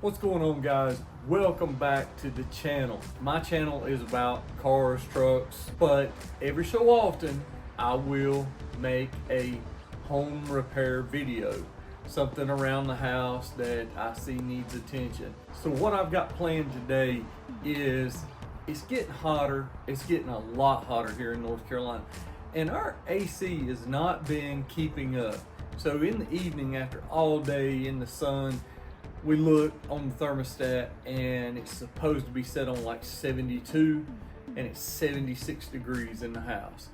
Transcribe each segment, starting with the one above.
What's going on, guys? Welcome back to the channel. My channel is about cars, trucks, but every so often I will make a home repair video, something around the house that I see needs attention. So what I've got planned today is, it's getting hotter. It's getting a lot hotter here in North Carolina, and our AC has not been keeping up. So in the evening, after all day in the sun, we look on the thermostat and it's supposed to be set on like 72, and it's 76 degrees in the house,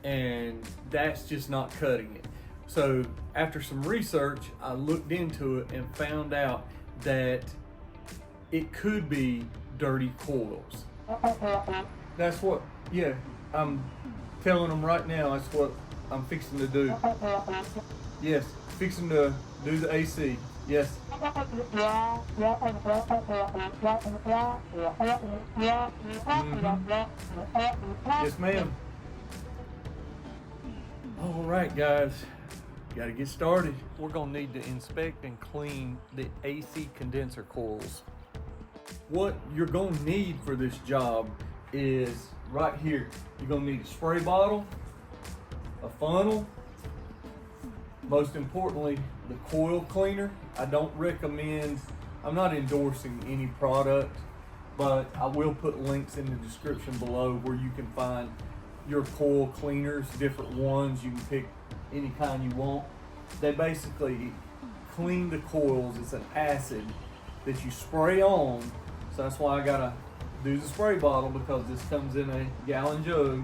and that's just not cutting it. So after some research, I looked into it and found out that it could be dirty coils. That's what, yeah, I'm telling them right now, that's what I'm fixing to do. Yes, fixing to do the AC. Yes. Yes, ma'am. All right, guys, got to get started. We're gonna need to inspect and clean the AC condenser coils. What you're gonna need for this job is right here. You're gonna need a spray bottle, a funnel, most importantly, the coil cleaner. I don't recommend, I'm not endorsing any product, but I will put links in the description below where you can find your coil cleaners, different ones. You can pick any kind you want. They basically clean the coils. It's an acid that you spray on. So that's why I gotta do the spray bottle, because this comes in a gallon jug.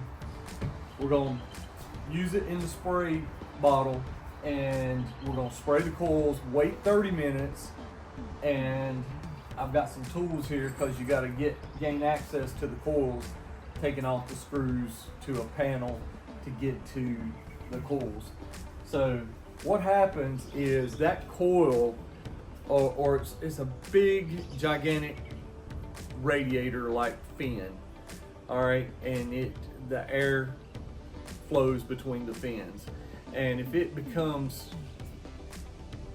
We're gonna use it in the spray bottle, and we're gonna spray the coils, wait 30 minutes, and I've got some tools here because you gotta gain access to the coils, taking off the screws to a panel to get to the coils. So what happens is that coil, or it's a big, gigantic radiator like fin, all right, and the air flows between the fins. And if it becomes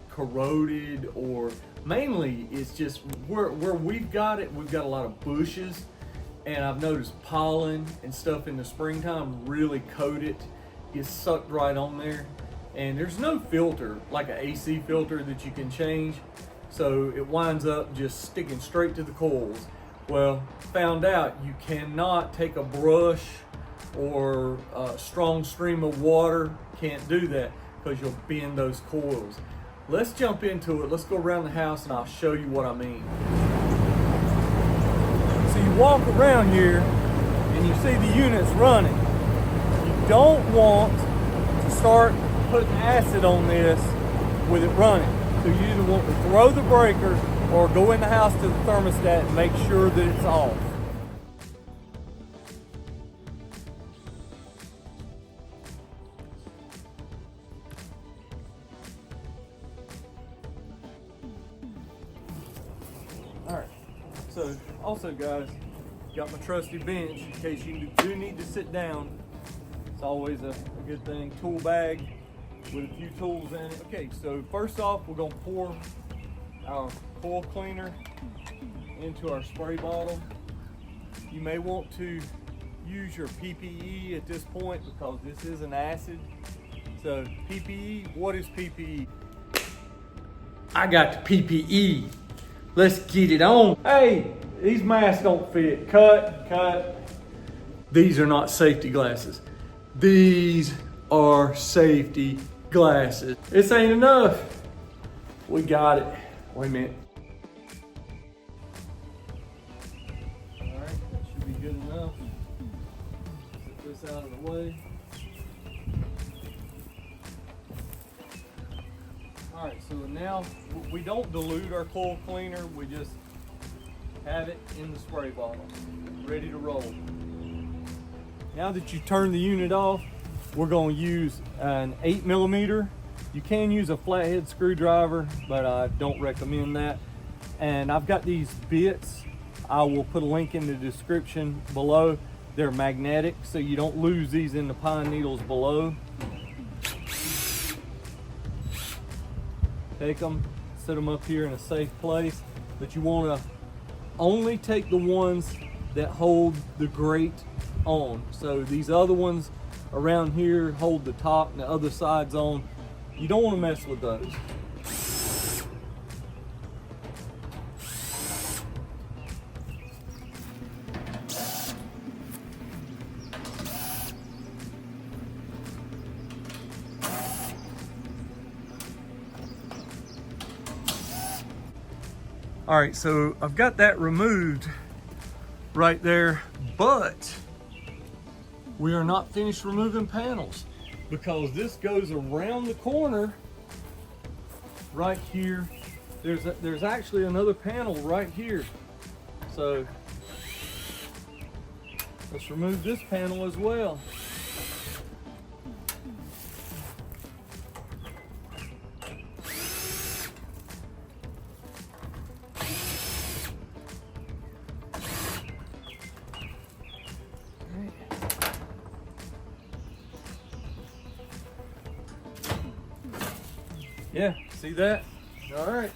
corroded, or mainly it's just where we've got it, we've got a lot of bushes, and I've noticed pollen and stuff in the springtime really coat it, gets sucked right on there, and there's no filter like an AC filter that you can change, so it winds up just sticking straight to the coils. Well, found out you cannot take a brush or a strong stream of water, can't do that, because you'll bend those coils. Let's jump into it. Let's go around the house and I'll show you what I mean. So you walk around here and you see the units running. You don't want to start putting acid on this with it running. So you either want to throw the breaker or go in the house to the thermostat and make sure that it's off. Alright, so also, guys, got my trusty bench in case you do need to sit down. It's always a good thing. Tool bag with a few tools in it. Okay, so first off, we're gonna pour our coil cleaner into our spray bottle. You may want to use your PPE at this point because this is an acid. So PPE, what is PPE? I got the PPE. Let's get it on. Hey, these masks don't fit. Cut. These are not safety glasses. These are safety glasses. This ain't enough. We got it. Wait a minute. All right, that should be good enough. Get this out of the way. All right, so now we don't dilute our coil cleaner. We just have it in the spray bottle, ready to roll. Now that you turn the unit off, we're going to use an 8mm. You can use a flathead screwdriver, but I don't recommend that. And I've got these bits. I will put a link in the description below. They're magnetic, so you don't lose these in the pine needles below. Take them, set them up here in a safe place. but you want to only take the ones that hold the grate on. So these other ones around here hold the top and the other side's on. You don't want to mess with those. All right, so I've got that removed right there, but we are not finished removing panels because this goes around the corner right here. There's actually another panel right here. So let's remove this panel as well. Yeah, see that? All right.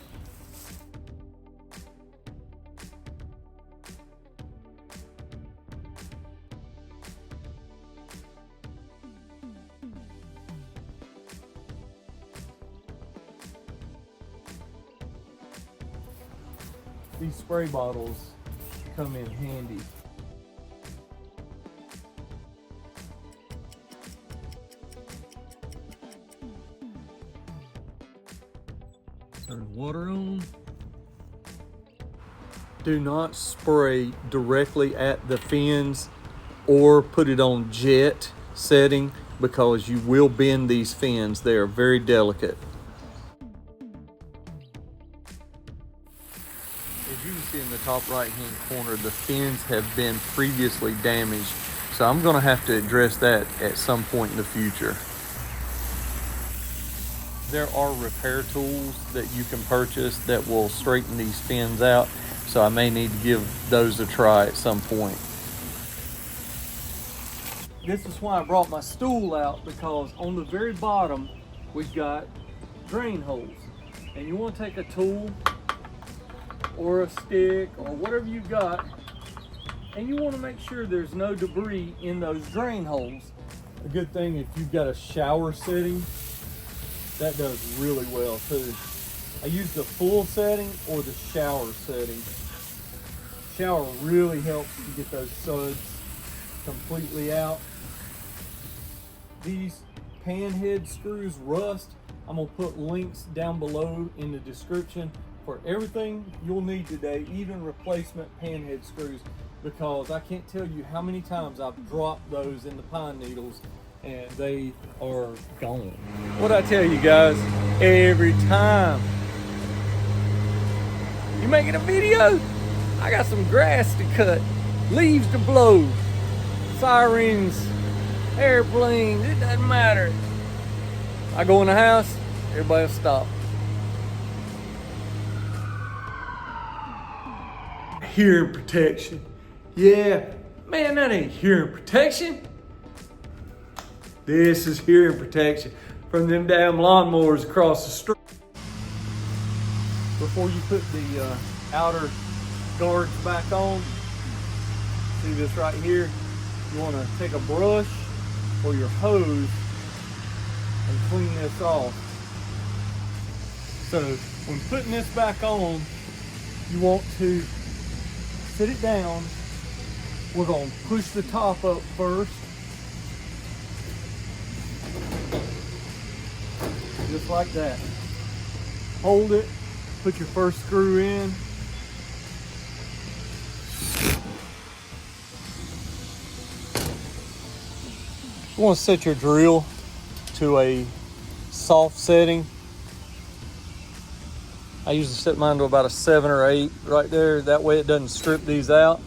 These spray bottles come in handy. Turn water on. Do not spray directly at the fins or put it on jet setting because you will bend these fins. They are very delicate. As you can see in the top right hand corner, the fins have been previously damaged. So I'm going to have to address that at some point in the future. There are repair tools that you can purchase that will straighten these fins out, so I may need to give those a try at some point. This is why I brought my stool out, because on the very bottom we've got drain holes, and you want to take a tool or a stick or whatever you got, and you want to make sure there's no debris in those drain holes. A good thing if you've got a shower setting, that does really well too. I use the full setting or the shower setting. Shower really helps to get those suds completely out. These pan head screws rust. I'm gonna put links down below in the description for everything you'll need today, even replacement pan head screws, because I can't tell you how many times I've dropped those in the pine needles and they are gone. What I tell you guys, every time you making a video, I got some grass to cut, leaves to blow, sirens, airplanes, it doesn't matter. I go in the house, everybody will stop. Hearing protection. Yeah, man, that ain't hearing protection. This is hearing protection from them damn lawnmowers across the street. Before you put the outer guards back on, see this right here? You want to take a brush or your hose and clean this off. So when putting this back on, you want to sit it down. We're going to push the top up first. Just like that. Hold it, put your first screw in. You want to set your drill to a soft setting. I usually set mine to about a 7 or 8 right there. That way it doesn't strip these out.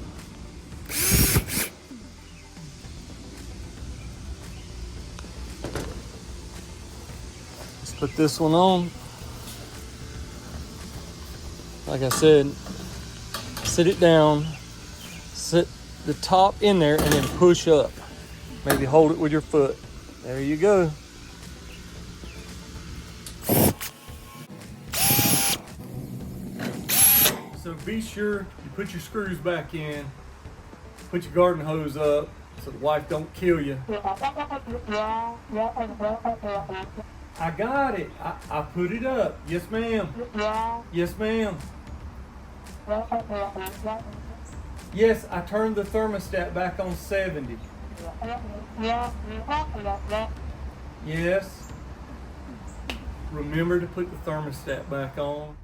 Let's put this one on. Like I said, sit it down, sit the top in there, and then push up. Maybe hold it with your foot. There you go. So be sure you put your screws back in, put your garden hose up so the wife don't kill you. I got it. I put it up. Yes, ma'am. Yes, ma'am. Yes, I turned the thermostat back on 70. Yes. Remember to put the thermostat back on.